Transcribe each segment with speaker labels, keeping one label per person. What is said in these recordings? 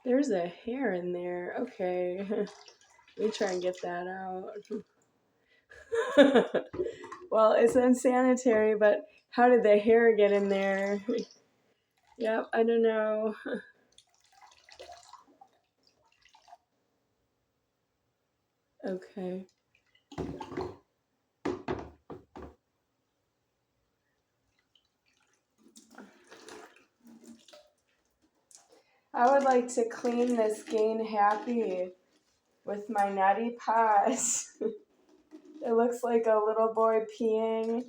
Speaker 1: There's a hair in there. Okay. Let me try and get that out. Well, it's unsanitary, but how did the hair get in there? Yep, I don't know. Okay. I would like to clean this Gain Happy with my neti pot. It looks like a little boy peeing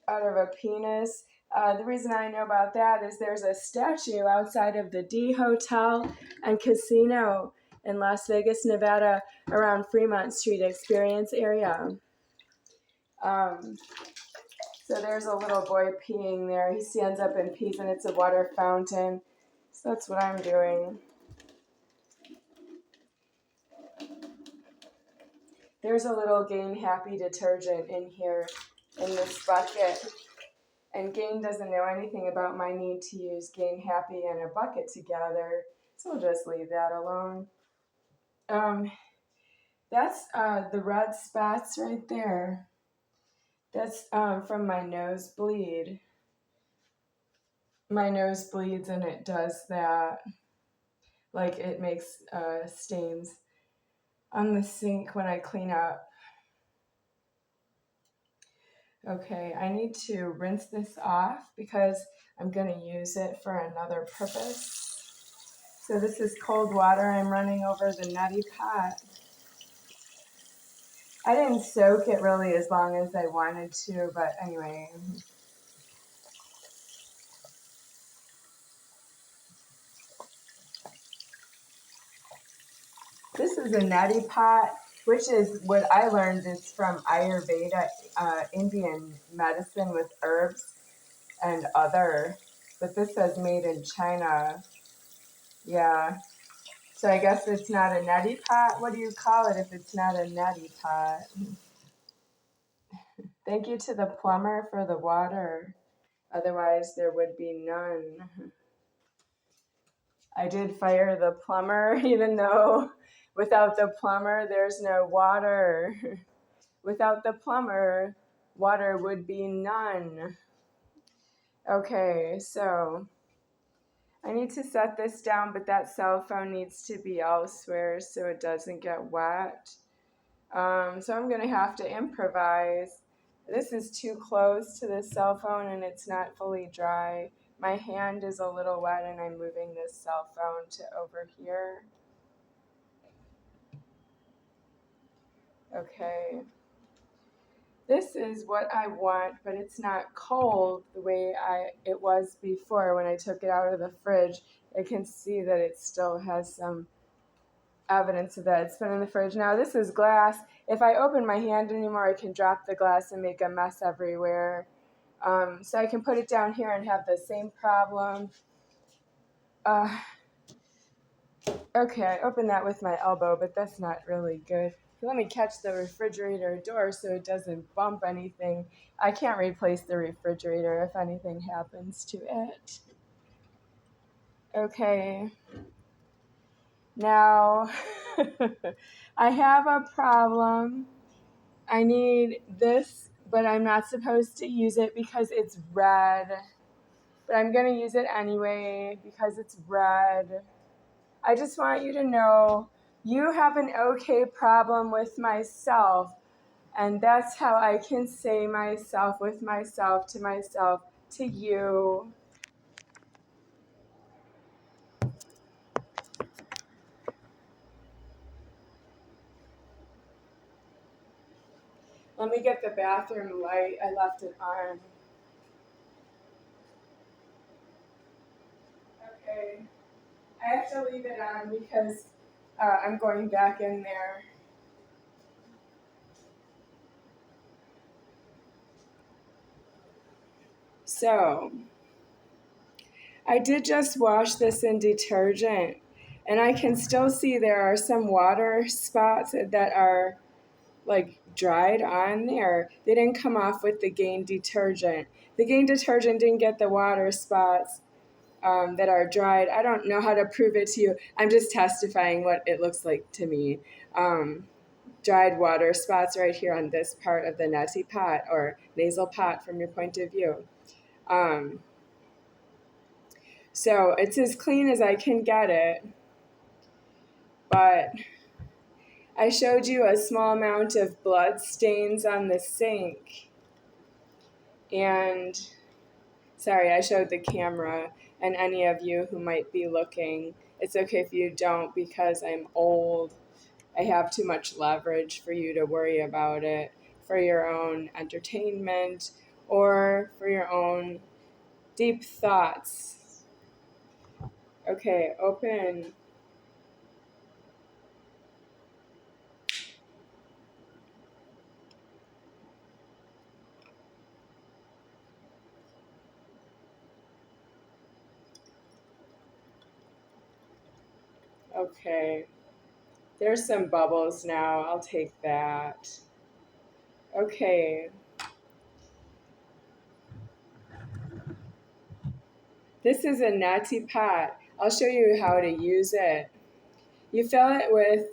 Speaker 1: out of a penis. The reason I know about that is there's a statue outside of the D Hotel and Casino in Las Vegas, Nevada, around Fremont Street Experience area. So there's a little boy peeing there. He stands up and pees, and it's a water fountain. So that's what I'm doing. There's a little Gain Happy detergent in here in this bucket. And Gain doesn't know anything about my need to use Gain Happy and a bucket together. So we'll just leave that alone. That's the red spots right there. That's from my nosebleed. My nose bleeds and it does that. Like it makes stains on the sink when I clean up. Okay, I need to rinse this off because I'm going to use it for another purpose. So this is cold water I'm running over the neti pot. I didn't soak it really as long as I wanted to, but anyway. This is a neti pot, which is what I learned is from Ayurveda, Indian medicine with herbs and other. But this says made in China. Yeah. So I guess it's not a neti pot. What do you call it if it's not a neti pot? Thank you to the plumber for the water. Otherwise, there would be none. I did fire the plumber, even though without the plumber, there's no water. Without the plumber, water would be none. Okay, so I need to set this down, but that cell phone needs to be elsewhere so it doesn't get wet. So I'm going to have to improvise. This is too close to the cell phone and it's not fully dry. My hand is a little wet and I'm moving this cell phone to over here. Okay. This is what I want, but it's not cold the way it was before when I took it out of the fridge. I can see that it still has some evidence of that. It's been in the fridge. Now this is glass. If I open my hand anymore, I can drop the glass and make a mess everywhere. So I can put it down here and have the same problem. Okay, I opened that with my elbow, but that's not really good. Let me catch the refrigerator door so it doesn't bump anything. I can't replace the refrigerator if anything happens to it. Okay. Now, I have a problem. I need this, but I'm not supposed to use it because it's red. But I'm going to use it anyway because it's red. I just want you to know you have an okay problem with myself. And that's how I can say myself with myself to you. Let me get the bathroom light. I left it on. Okay. I have to leave it on because I'm going back in there. So, I did just wash this in detergent, and I can still see there are some water spots that are like dried on there. They didn't come off with the Gain detergent. The Gain detergent didn't get the water spots. that are dried. I don't know how to prove it to you. I'm just testifying what it looks like to me. Dried water spots right here on this part of the neti pot or nasal pot from your point of view. So it's as clean as I can get it, but I showed you a small amount of blood stains on the sink. And sorry, I showed the camera, and any of you who might be looking, it's okay if you don't because I'm old. I have too much leverage for you to worry about it for your own entertainment or for your own deep thoughts. Okay, open. Okay, there's some bubbles now. I'll take that. Okay. This is a neti pot. I'll show you how to use it. You fill it with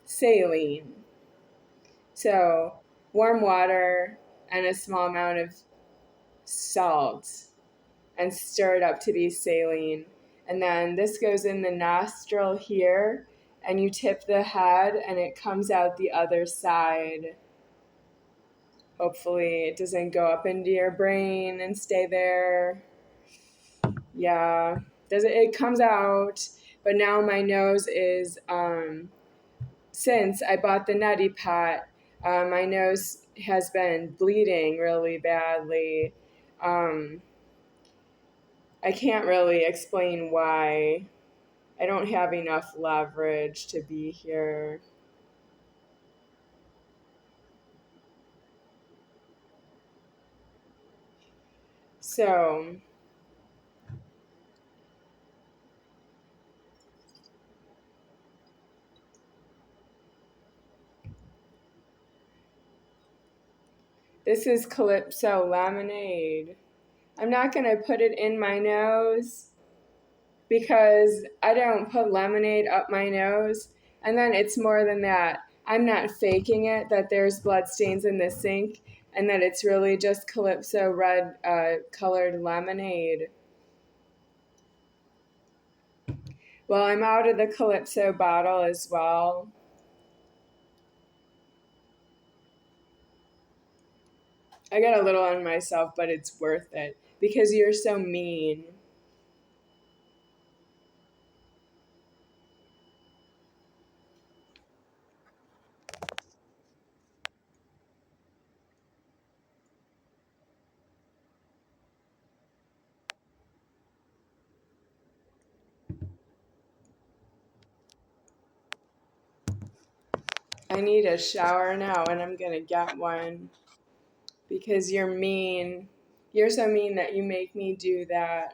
Speaker 1: saline. So warm water and a small amount of salt and stir it up to be saline. And then this goes in the nostril here and you tip the head and it comes out the other side. Hopefully it doesn't go up into your brain and stay there. Yeah, it comes out, but now my nose is, since I bought the neti pot, my nose has been bleeding really badly. I can't really explain why. I don't have enough leverage to be here. So, this is Calypso lemonade. I'm not going to put it in my nose because I don't put lemonade up my nose. And then it's more than that. I'm not faking it that there's blood stains in the sink and that it's really just Calypso red colored lemonade. Well, I'm out of the Calypso bottle as well. I got a little on myself, but it's worth it because you're so mean. I need a shower now and I'm going to get one because you're mean. You're so mean that you make me do that.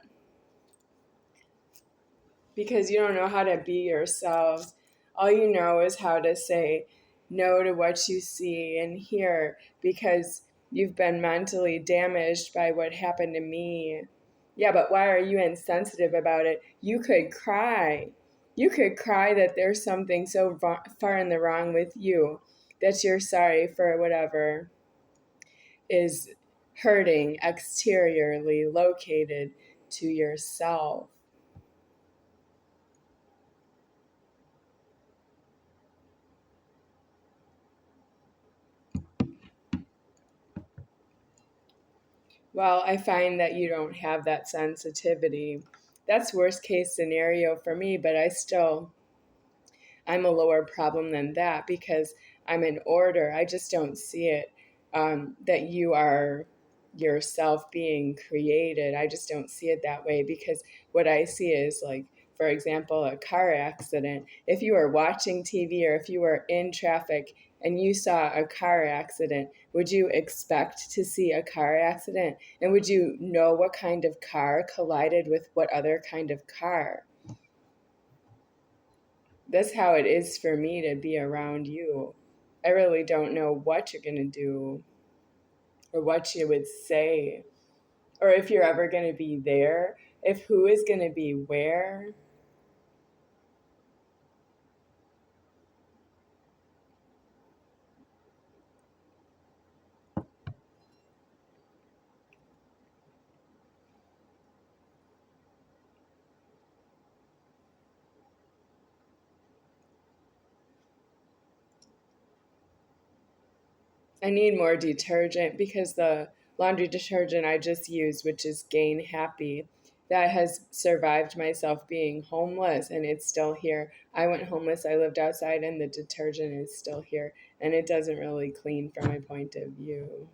Speaker 1: Because you don't know how to be yourselves. All you know is how to say no to what you see and hear because you've been mentally damaged by what happened to me. Yeah, but why are you insensitive about it? You could cry. You could cry that there's something so far in the wrong with you that you're sorry for whatever is hurting exteriorly located to yourself. Well, I find that you don't have that sensitivity. That's worst case scenario for me, but I'm a lower problem than that because I'm in order. I just don't see it that you are yourself being created. I just don't see it that way because what I see is like, for example, a car accident. If you were watching TV or if you were in traffic and you saw a car accident, would you expect to see a car accident? And would you know what kind of car collided with what other kind of car? That's how it is for me to be around you. I really don't know what you're going to do or what you would say. Or if you're ever going to be there, if who is going to be where. I need more detergent because the laundry detergent I just used, which is Gain Happy, that has survived myself being homeless and it's still here. I went homeless, I lived outside, and the detergent is still here. And it doesn't really clean from my point of view.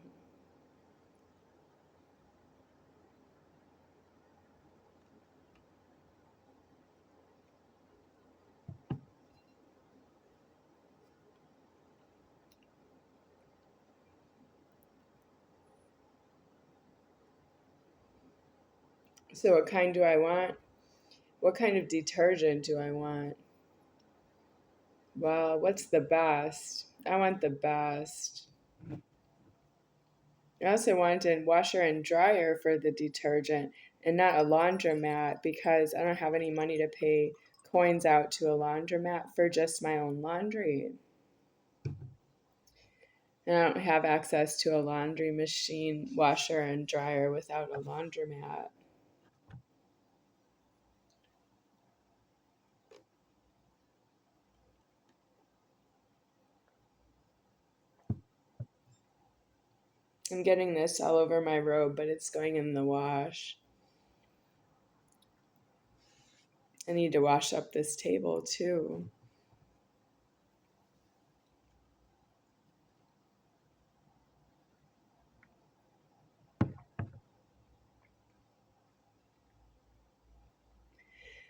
Speaker 1: So, what kind do I want? What kind of detergent do I want? Well, what's the best? I want the best. I also wanted washer and dryer for the detergent and not a laundromat because I don't have any money to pay coins out to a laundromat for just my own laundry. And I don't have access to a laundry machine, washer, and dryer without a laundromat. I'm getting this all over my robe, but it's going in the wash. I need to wash up this table too.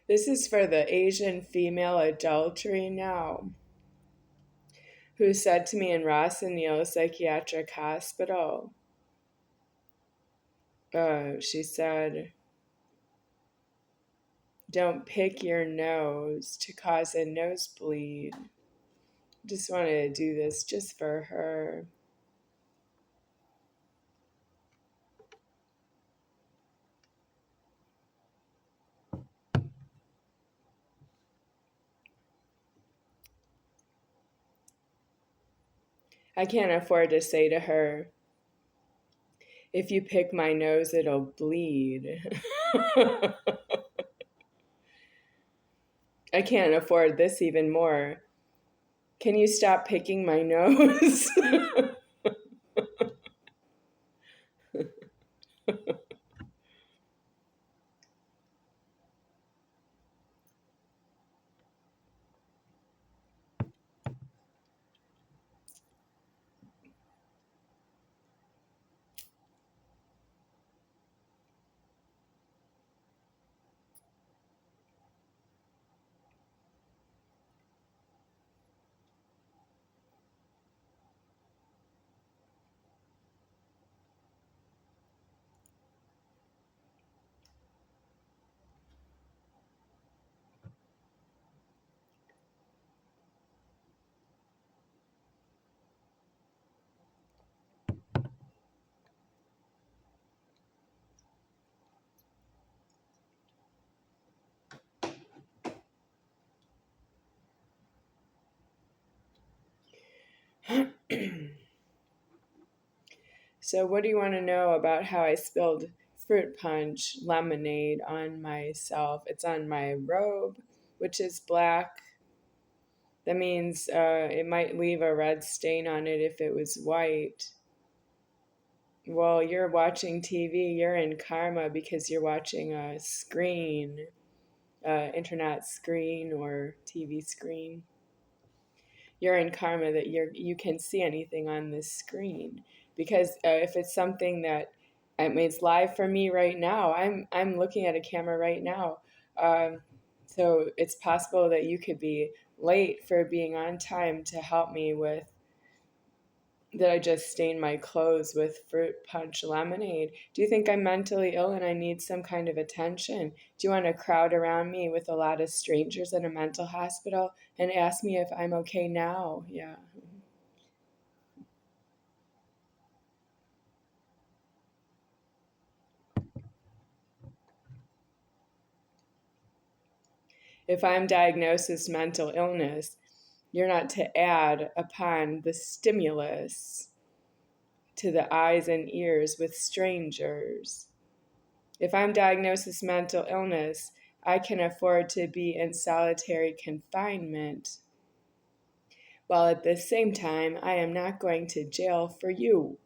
Speaker 1: This is for the Asian female adultery now, who said to me in Ross and Neal Psychiatric Hospital, she said, don't pick your nose to cause a nosebleed. Just wanted to do this just for her. I can't afford to say to her, if you pick my nose, it'll bleed. I can't afford this even more. Can you stop picking my nose? So, what do you want to know about how I spilled fruit punch lemonade on myself? It's on my robe, which is black. That means it might leave a red stain on it if it was white. Well, you're watching TV, you're in karma because you're watching a screen, internet screen or TV screen. You're in karma that you can see anything on this screen because if it's something that I mean, it's live for me right now. I'm looking at a camera right now, so it's possible that you could be late for being on time to help me with that. I just stained my clothes with fruit punch lemonade. Do you think I'm mentally ill and I need some kind of attention? Do you want to crowd around me with a lot of strangers in a mental hospital and ask me if I'm okay now? Yeah. If I'm diagnosed with mental illness, you're not to add upon the stimulus to the eyes and ears with strangers. If I'm diagnosed with mental illness, I can afford to be in solitary confinement, while at the same time, I am not going to jail for you.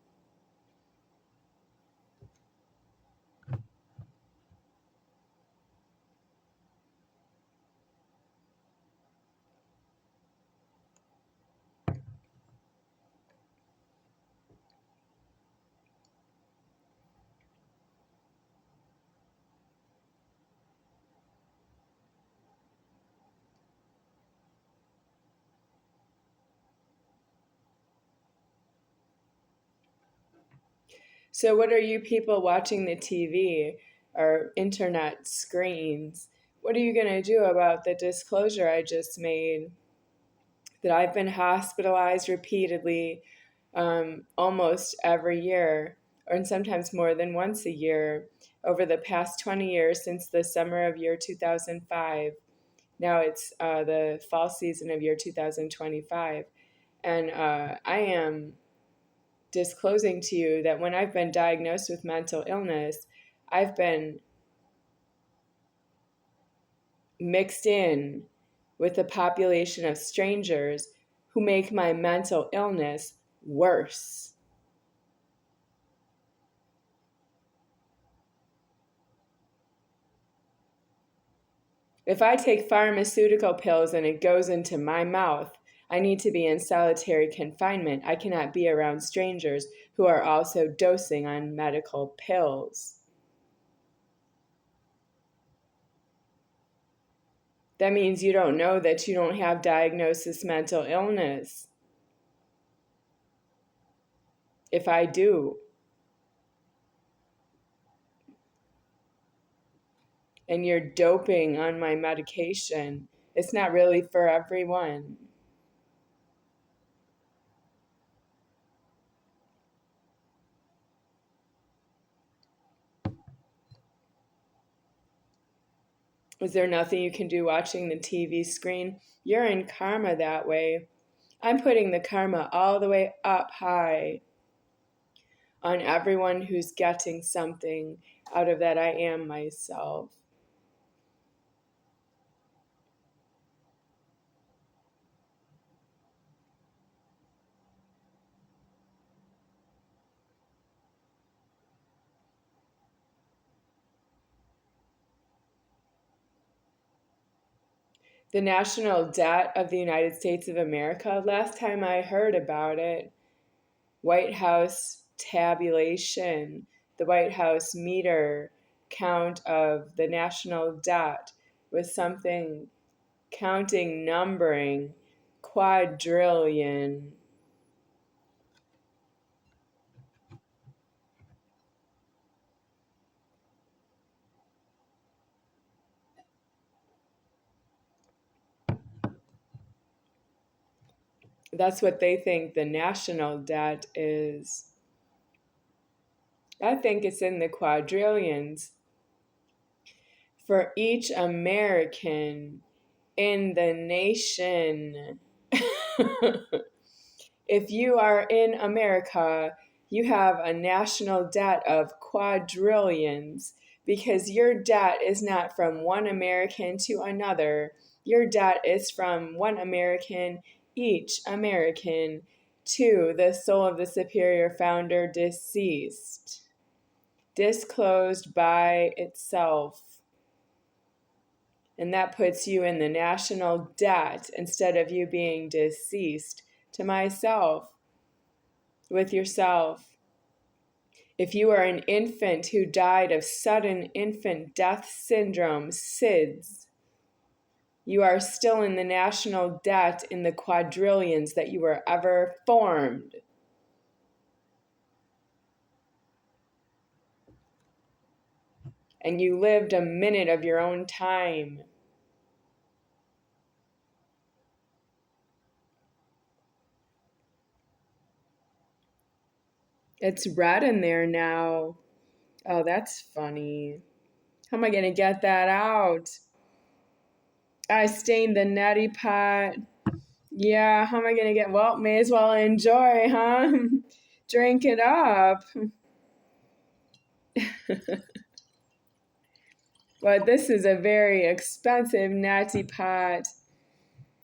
Speaker 1: So, what are you people watching the TV or internet screens? What are you going to do about the disclosure I just made that I've been hospitalized repeatedly almost every year, or sometimes more than once a year, over the past 20 years since the summer of year 2005? Now it's the fall season of year 2025. And I am disclosing to you that when I've been diagnosed with mental illness, I've been mixed in with a population of strangers who make my mental illness worse. If I take pharmaceutical pills and it goes into my mouth, I need to be in solitary confinement. I cannot be around strangers who are also dosing on medical pills. That means you don't know that you don't have diagnosis mental illness. If I do, and you're doping on my medication, it's not really for everyone. Is there nothing you can do watching the TV screen? You're in karma that way. I'm putting the karma all the way up high on everyone who's getting something out of that I am myself. The national debt of the United States of America, last time I heard about it, White House tabulation, the White House meter count of the national debt was something counting, numbering, quadrillion. That's what they think the national debt is. I think it's in the quadrillions for each American in the nation. If you are in America, you have a national debt of quadrillions because your debt is not from one American to another. Your debt is from one American, each American, to the soul of the superior founder deceased, disclosed by itself. And that puts you in the national debt instead of you being deceased to myself, with yourself. If you are an infant who died of sudden infant death syndrome, SIDS, you are still in the national debt in the quadrillions that you were ever formed. And you lived a minute of your own time. It's red in there now. Oh, that's funny. How am I going to get that out? I stained the neti pot. Yeah, how am I going to get? Well, may as well enjoy, huh? Drink it up. But this is a very expensive neti pot.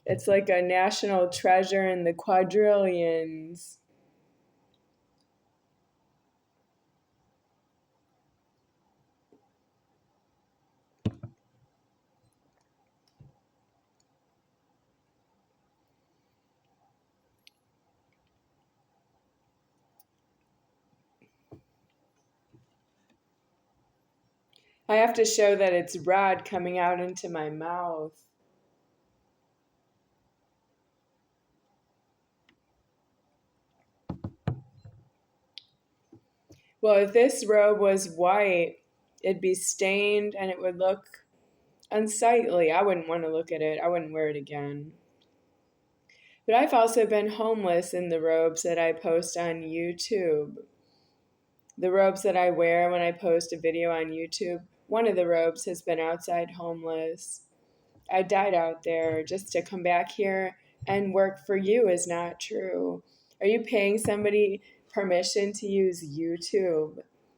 Speaker 1: It's like a national treasure in the quadrillions. I have to show that it's red coming out into my mouth. Well, if this robe was white, it'd be stained and it would look unsightly. I wouldn't want to look at it. I wouldn't wear it again. But I've also been homeless in the robes that I post on YouTube. The robes that I wear when I post a video on YouTube, one of the robes has been outside homeless. I died out there. Just to come back here and work for you is not true. Are you paying somebody permission to use YouTube?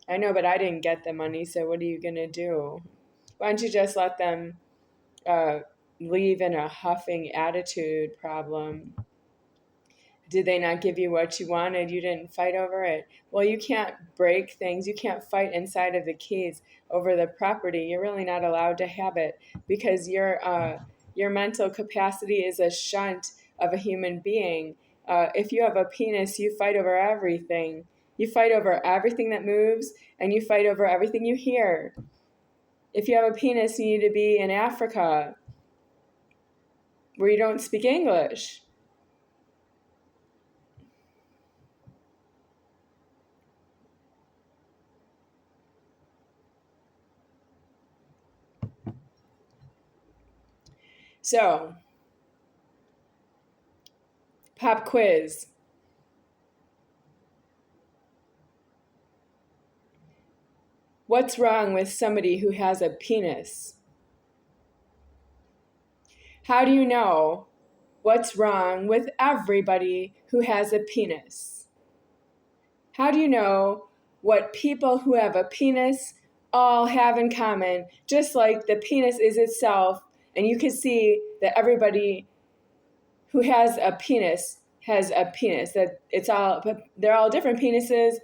Speaker 1: I know, but I didn't get the money, so what are you going to do? Why don't you just let them leave in a huffing attitude problem? Did they not give you what you wanted? You didn't fight over it. Well, you can't break things. You can't fight inside of the keys over the property. You're really not allowed to have it because your mental capacity is a shunt of a human being. If you have a penis, you fight over everything. You fight over everything that moves, and you fight over everything you hear. If you have a penis, you need to be in Africa where you don't speak English. So, pop quiz. What's wrong with somebody who has a penis? How do you know what's wrong with everybody who has a penis? How do you know what people who have a penis all have in common, just like the penis is itself, and you can see that everybody who has a penis, that they're all different penises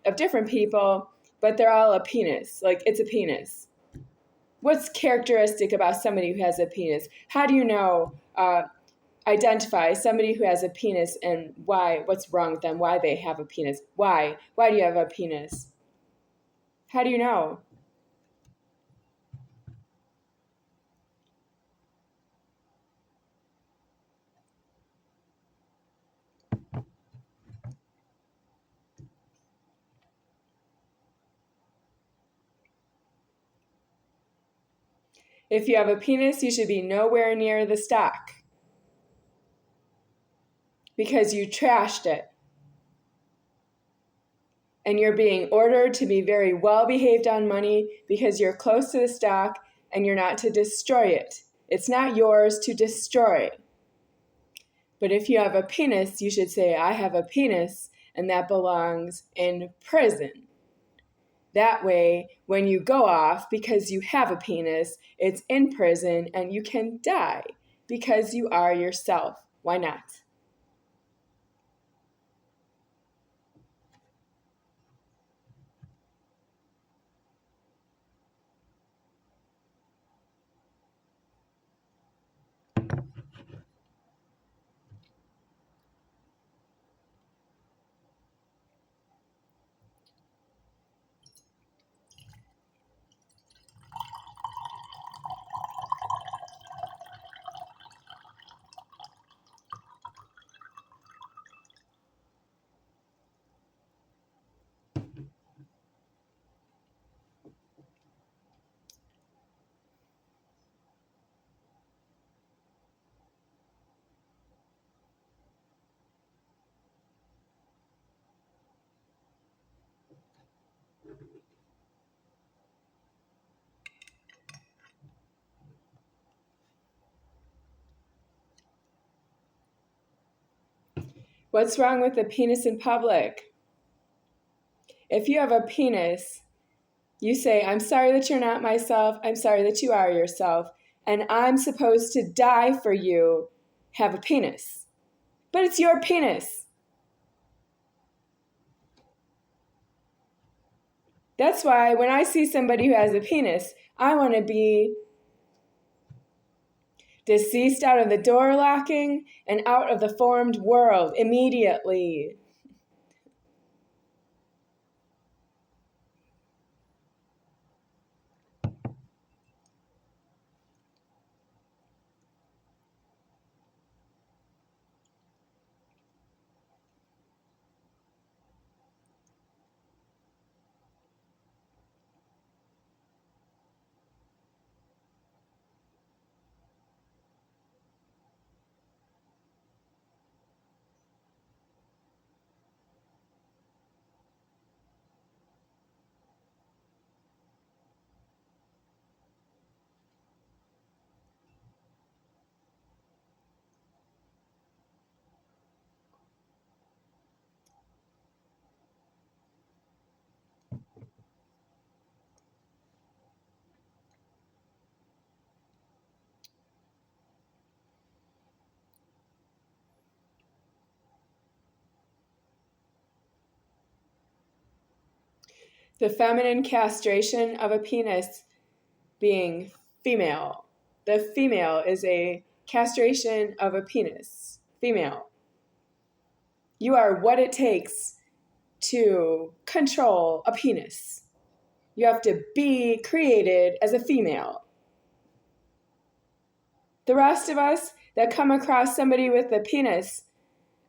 Speaker 1: of different people, but they're all a penis, like it's a penis. What's characteristic about somebody who has a penis? How do you know, identify somebody who has a penis and why, what's wrong with them, why they have a penis? Why? Why do you have a penis? How do you know? If you have a penis, you should be nowhere near the stock because you trashed it. And you're being ordered to be very well behaved on money because you're close to the stock and you're not to destroy it. It's not yours to destroy. But if you have a penis, you should say, I have a penis, and that belongs in prison. That way, when you go off because you have a penis, it's in prison and you can die because you are yourself. Why not? What's wrong with the penis in public? If you have a penis, you say, I'm sorry that you're not myself. I'm sorry that you are yourself. And I'm supposed to die for you. Have a penis. But it's your penis. That's why when I see somebody who has a penis, I want to be deceased out of the door locking and out of the formed world immediately. The feminine castration of a penis being female. The female is a castration of a penis. Female. You are what it takes to control a penis. You have to be created as a female. The rest of us that come across somebody with a penis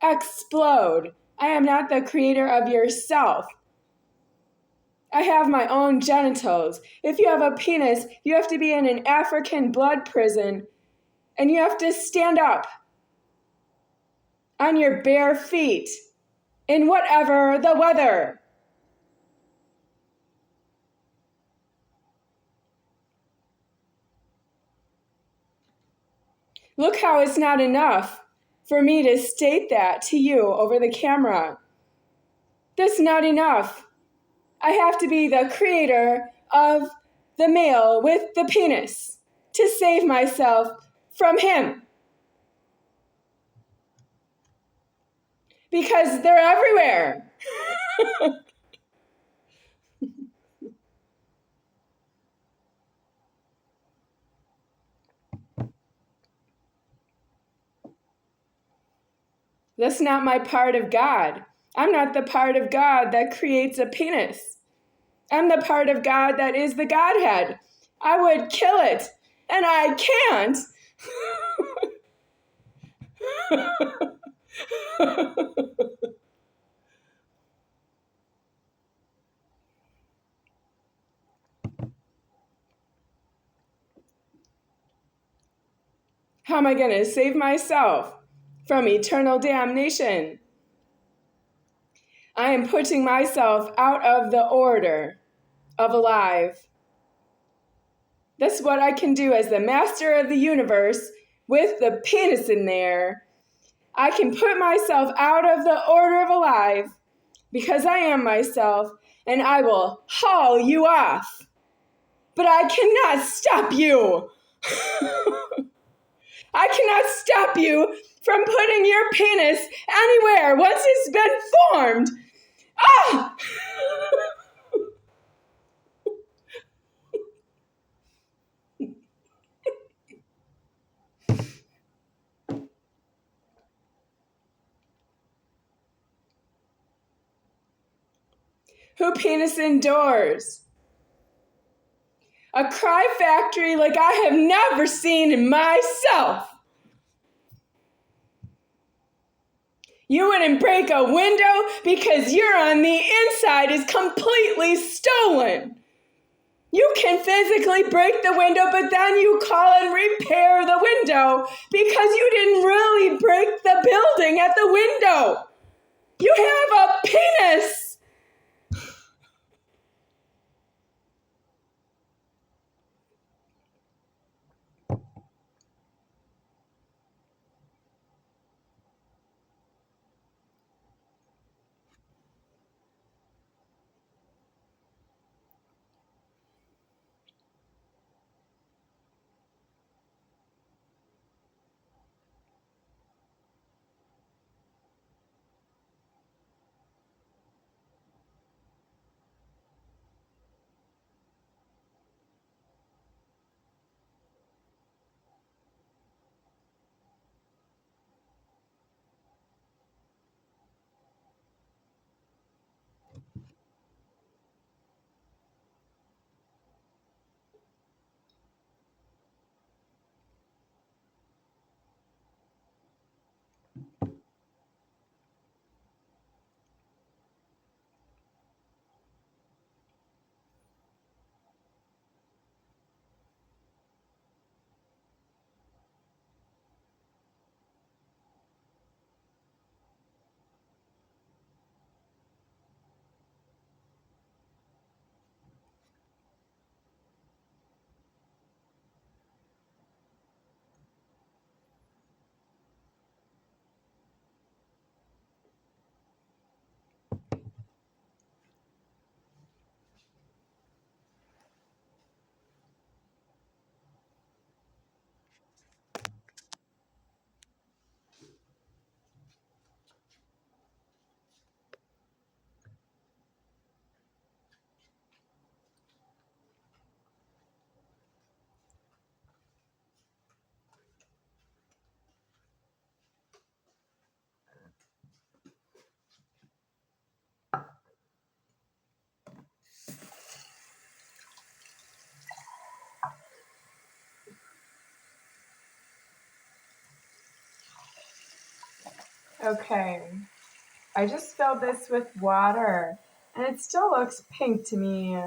Speaker 1: explode. I am not the creator of yourself. I have my own genitals. If you have a penis, you have to be in an African blood prison and you have to stand up on your bare feet in whatever the weather. Look how it's not enough for me to state that to you over the camera. That's not enough. I have to be the creator of the male with the penis to save myself from him. Because they're everywhere. That's not my part of God. I'm not the part of God that creates a penis. I'm the part of God that is the Godhead. I would kill it, and I can't. How am I going to save myself from eternal damnation? I am putting myself out of the order of alive. That's what I can do as the master of the universe with the penis in there. I can put myself out of the order of alive because I am myself and I will haul you off. But I cannot stop you. I cannot stop you from putting your penis anywhere once it's been formed. Ah! Who penis indoors? A cry factory like I have never seen in myself. You wouldn't break a window because you're on the inside is completely stolen. You can physically break the window, but then you call and repair the window because you didn't really break the building at the window. You have a penis. Okay, I just filled this with water and it still looks pink to me.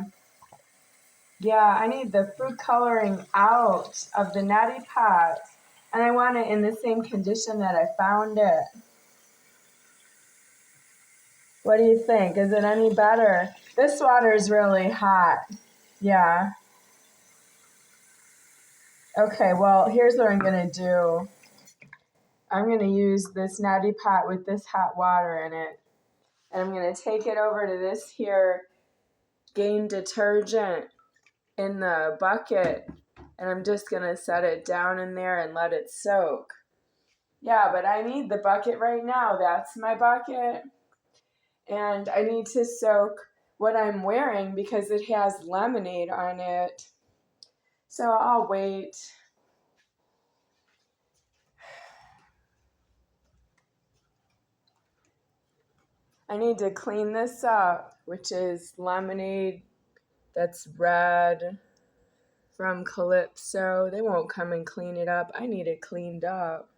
Speaker 1: Yeah, I need the food coloring out of the natty pot and I want it in the same condition that I found it. What do you think? Is it any better? This water is really hot. Yeah. Okay, well, here's what I'm going to do. I'm going to use this natty pot with this hot water in it. And I'm going to take it over to this here Gain detergent in the bucket. And I'm just going to set it down in there and let it soak. Yeah, but I need the bucket right now. That's my bucket. And I need to soak what I'm wearing because it has lemonade on it. So I'll wait. I need to clean this up, which is lemonade that's red from Calypso. They won't come and clean it up. I need it cleaned up.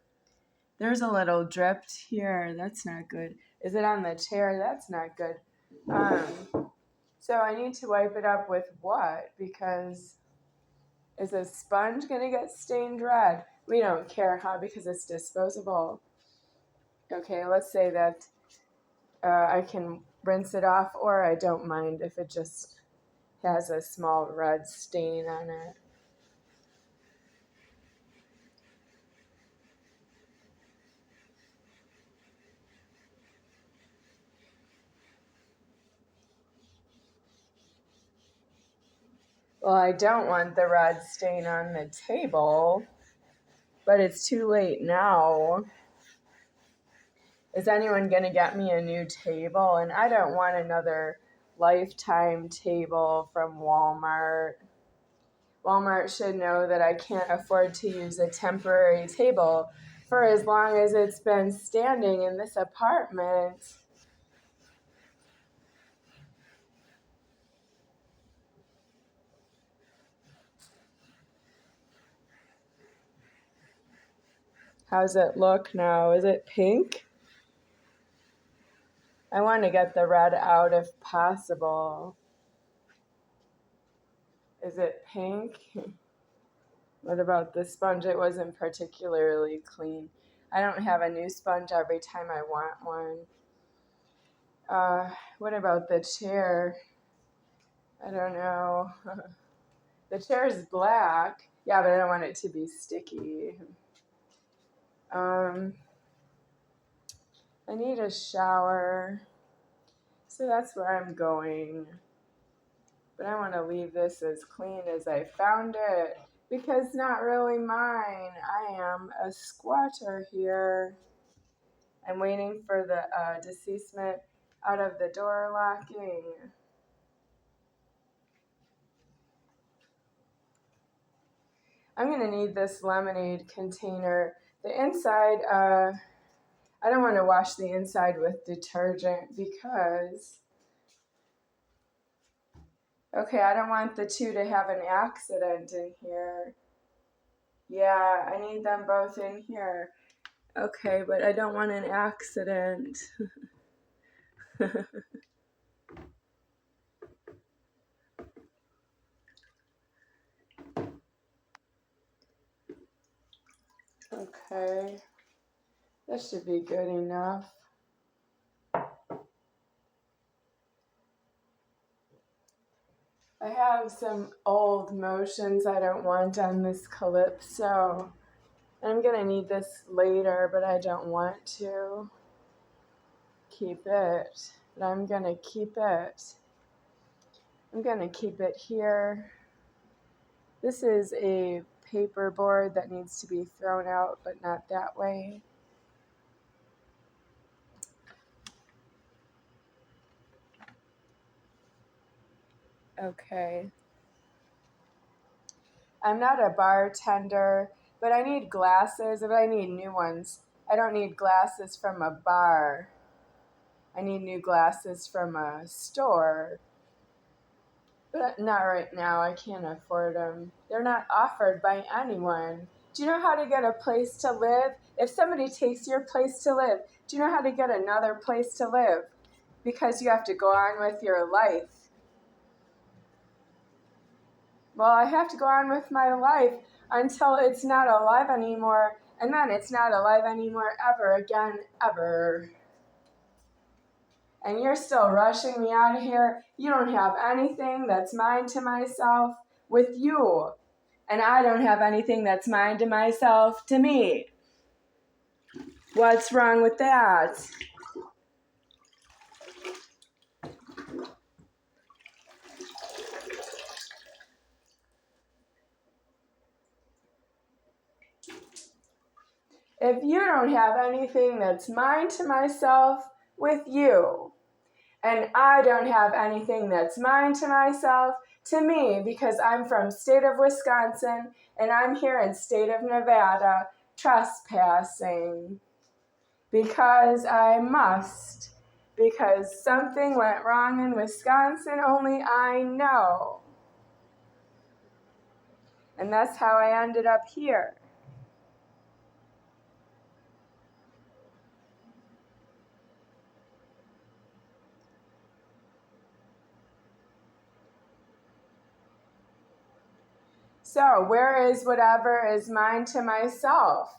Speaker 1: There's a little dripped here. That's not good. Is it on the chair? That's not good. So I need to wipe it up with what? Because is a sponge going to get stained red? We don't care, huh? Because it's disposable. Okay, let's say that I can rinse it off, or I don't mind if it just has a small red stain on it. Well, I don't want the red stain on the table, but it's too late now. Is anyone going to get me a new table? And I don't want another lifetime table from Walmart. Walmart should know that I can't afford to use a temporary table for as long as it's been standing in this apartment. How's it look now? Is it pink? I want to get the red out if possible. Is it pink? What about the sponge? It wasn't particularly clean. I don't have a new sponge every time I want one. What about the chair? I don't know. The chair is black. Yeah, but I don't want it to be sticky. I need a shower. So that's where I'm going. But I want to leave this as clean as I found it because it's not really mine. I am a squatter here. I'm waiting for the deceasement out of the door locking. I'm going to need this lemonade container. The inside, I don't want to wash the inside with detergent because, okay, I don't want the two to have an accident in here. Yeah, I need them both in here. Okay, but I don't want an accident. Okay, that should be good enough. I have some old motions I don't want on this Calypso. I'm going to need this later, but I don't want to keep it. But I'm going to keep it. I'm going to keep it here. This is a paper board that needs to be thrown out, but not that way. Okay. I'm not a bartender, but I need glasses, but I need new ones. I don't need glasses from a bar. I need new glasses from a store. But not right now. I can't afford them. They're not offered by anyone. Do you know how to get a place to live If somebody takes your place to live, do you know how to get another place to live? Because you have to go on with your life. Well, I have to go on with my life until it's not alive anymore, and then it's not alive anymore ever again, ever. And you're still rushing me out of here. You don't have anything that's mine to myself with you. And I don't have anything that's mine to myself to me. What's wrong with that? If you don't have anything that's mine to myself with you, and I don't have anything that's mine to myself to me because I'm from state of Wisconsin and I'm here in state of Nevada trespassing because I must, because something went wrong in Wisconsin, only I know. And that's how I ended up here. So, where is whatever is mine to myself?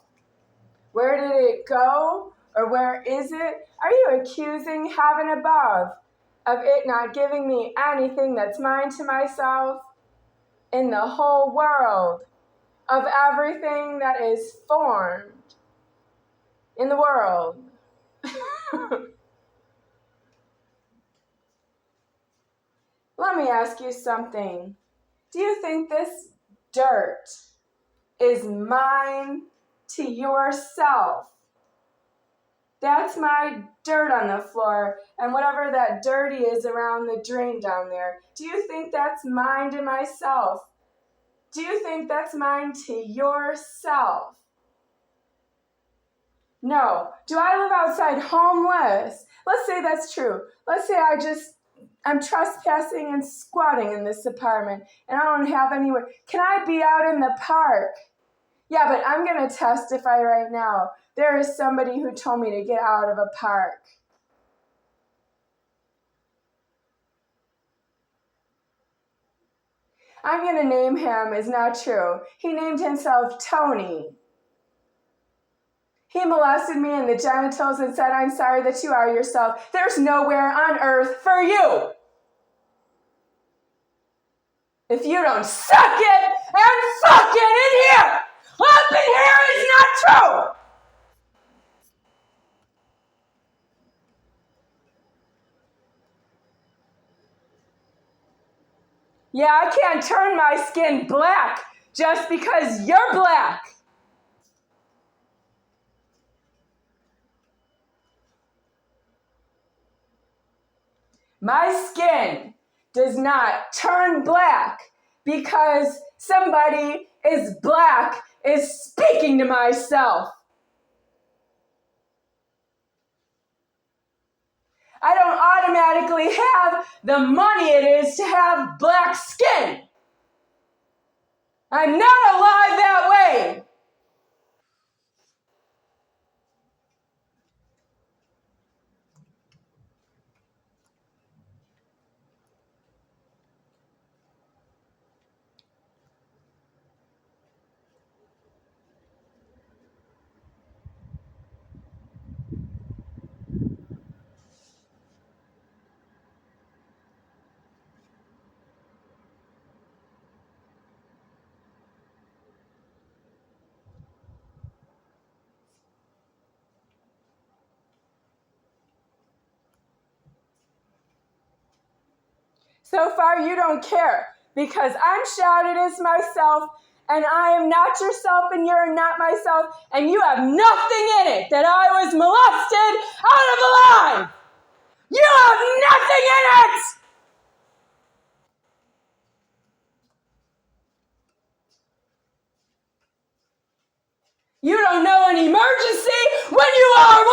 Speaker 1: Where did it go? Or where is it? Are you accusing heaven above of it not giving me anything that's mine to myself in the whole world, of everything that is formed in the world? Let me ask you something. Do you think this dirt is mine to yourself? That's my dirt on the floor, and whatever that dirty is around the drain down there. Do you think that's mine to myself? Do you think that's mine to yourself? No. Do I live outside homeless? Let's say that's true. Let's say I'm trespassing and squatting in this apartment, and I don't have anywhere. Can I be out in the park? Yeah, but I'm going to testify right now. There is somebody who told me to get out of a park. I'm going to name him is not true. He named himself Tony. He molested me in the genitals and said, "I'm sorry that you are yourself. There's nowhere on earth for you. If you don't suck it and fuck it in here, up in here is not true." Yeah, I can't turn my skin black just because you're black. My skin does not turn black because somebody is black is speaking to myself. I don't automatically have the money it is to have black skin. I'm not alive that way. So far you don't care because I'm shouted as myself and I am not yourself and you're not myself and you have nothing in it that I was molested out of alive. You have nothing in it. You don't know an emergency when you are